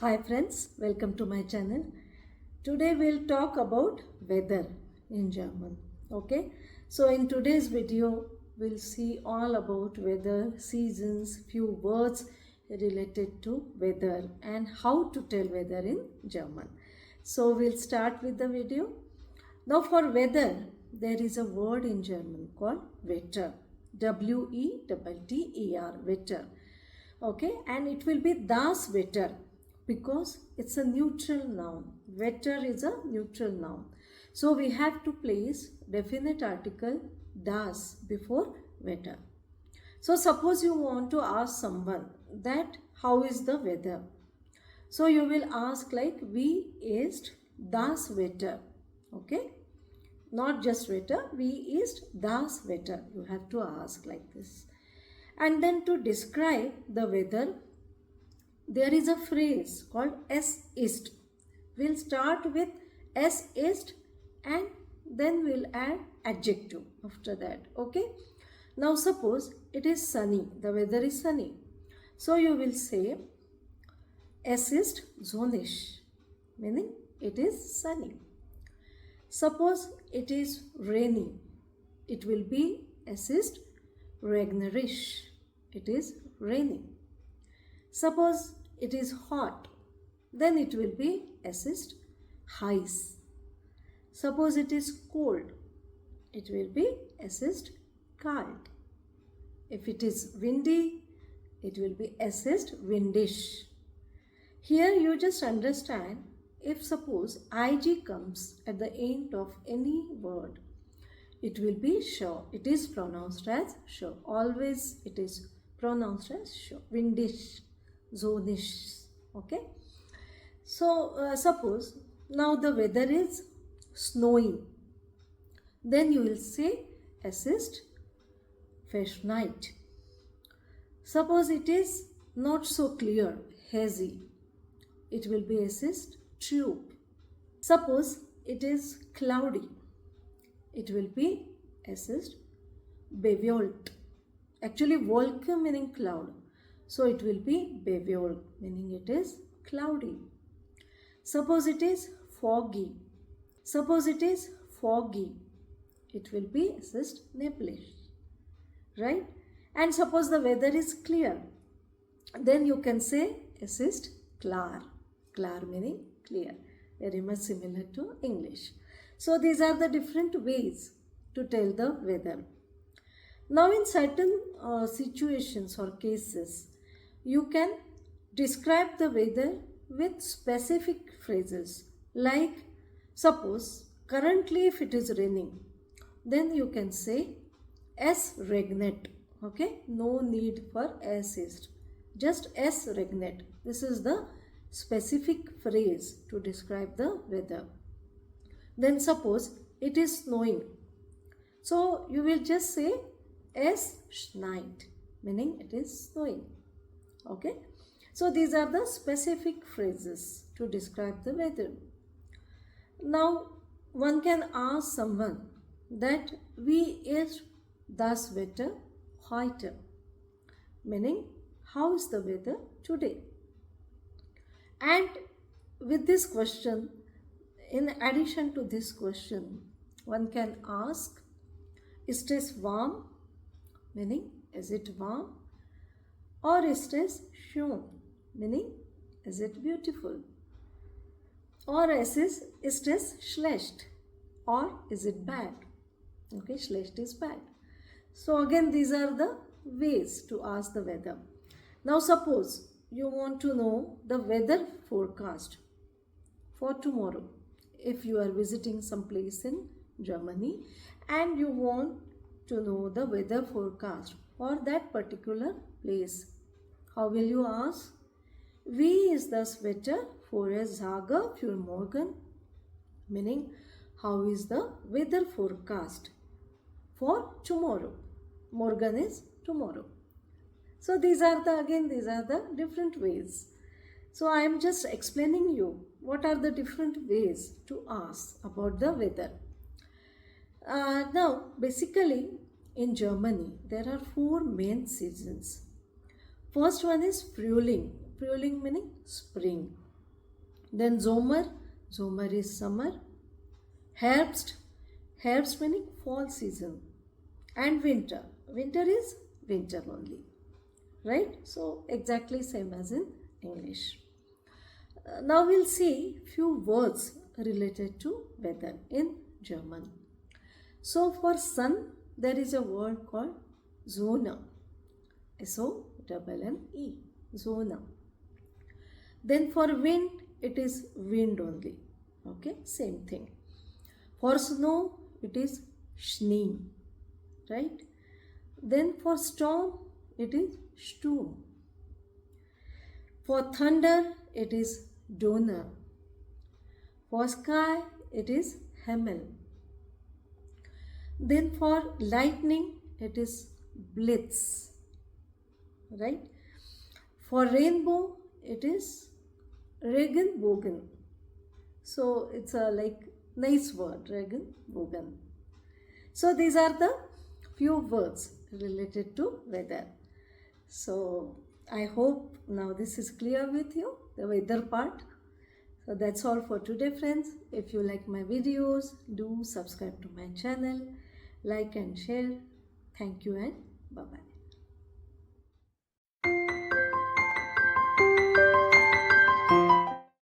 Hi friends, welcome to my channel. Today we'll talk about weather in German. Okay, so in today's video we'll see all about weather, seasons, few words related to weather and how to tell weather in German. So we'll start with the video. Now for weather, there is a word in German called Wetter. W-E-T-T-E-R, Wetter. Okay, and it will be das Wetter because it's a neutral noun. Wetter is a neutral noun. So we have to place definite article das before wetter. So suppose you want to ask someone that how is the weather. So you will ask like wie ist das Wetter. Okay. Not just wetter, wie ist das Wetter. You have to ask like this. And then to describe the weather, there is a phrase called es ist. We'll start with es ist and then we'll add adjective after that. Okay. Now suppose it is sunny. The weather is sunny. So you will say es ist sonnig, meaning it is sunny. Suppose it is rainy. It will be es ist regnerisch. It is raining. Suppose it is hot, then it will be es ist heiss. Suppose it is cold, it will be es ist kalt. If it is windy, it will be es ist windisch. Here you just understand, if suppose ig comes at the end of any word, it will be sure. It is pronounced as sure. Always it is pronounced as sure. Windisch, zonisch. Okay. So suppose now the weather is snowing. Then you will say es ist verschneit. Suppose it is not so clear, hazy. It will be es ist trüb. Suppose it is cloudy. It will be es ist bewölkt. Actually, Wolke meaning cloud. So it will be bewölkt, meaning it is cloudy. Suppose it is foggy. Suppose it is foggy. It will be es ist neblig. Right? And suppose the weather is clear. Then you can say es ist klar. Klar meaning clear. Very much similar to English. So these are the different ways to tell the weather. Now in certain situations or cases, you can describe the weather with specific phrases. Like suppose currently if it is raining, then you can say es regnet. Okay, no need for es ist. Just es regnet. This is the specific phrase to describe the weather. Then suppose it is snowing. So you will just say es schneit, meaning it is snowing. Okay. So these are the specific phrases to describe the weather. Now one can ask someone that wie ist das Wetter heute, meaning how is the weather today. And with this question, in addition to this question, one can ask, ist es warm? Meaning, is it warm? Or ist es schön? Meaning, is it beautiful? Or ist es schlecht? Or is it bad? Okay, schlecht is bad. So again, these are the ways to ask the weather. Now suppose you want to know the weather forecast for tomorrow. If you are visiting some place in Germany and you want to know the weather forecast for that particular place, how will you ask? Wie ist das Wetter vorhersage für morgen? Meaning, how is the weather forecast for tomorrow? Morgen is tomorrow. So these are the different ways. So I am just explaining you what are the different ways to ask about the weather. Now basically in Germany there are 4 main seasons. First one is Frühling. Frühling meaning spring. Then Zomer, Zomer is summer. Herbst, Herbst meaning fall season. And winter, winter is winter only. Right? So exactly same as in English. Now we'll see few words related to weather in German. So for sun, there is a word called Sonne. Sonne. Sonne. Then for wind, it is wind only. Okay, same thing. For snow, it is Schnee. Right? Then for storm, it is Sturm. For thunder, it is Donner. For sky, it is Himmel. Then for lightning, it is Blitz. Right? For rainbow, it is Regenbogen. So it's a nice word, Regenbogen. So these are the few words related to weather. So I hope now this is clear with you, the weather part. So that's all for today, friends. If you like my videos, do subscribe to my channel, like and share. Thank you and bye-bye.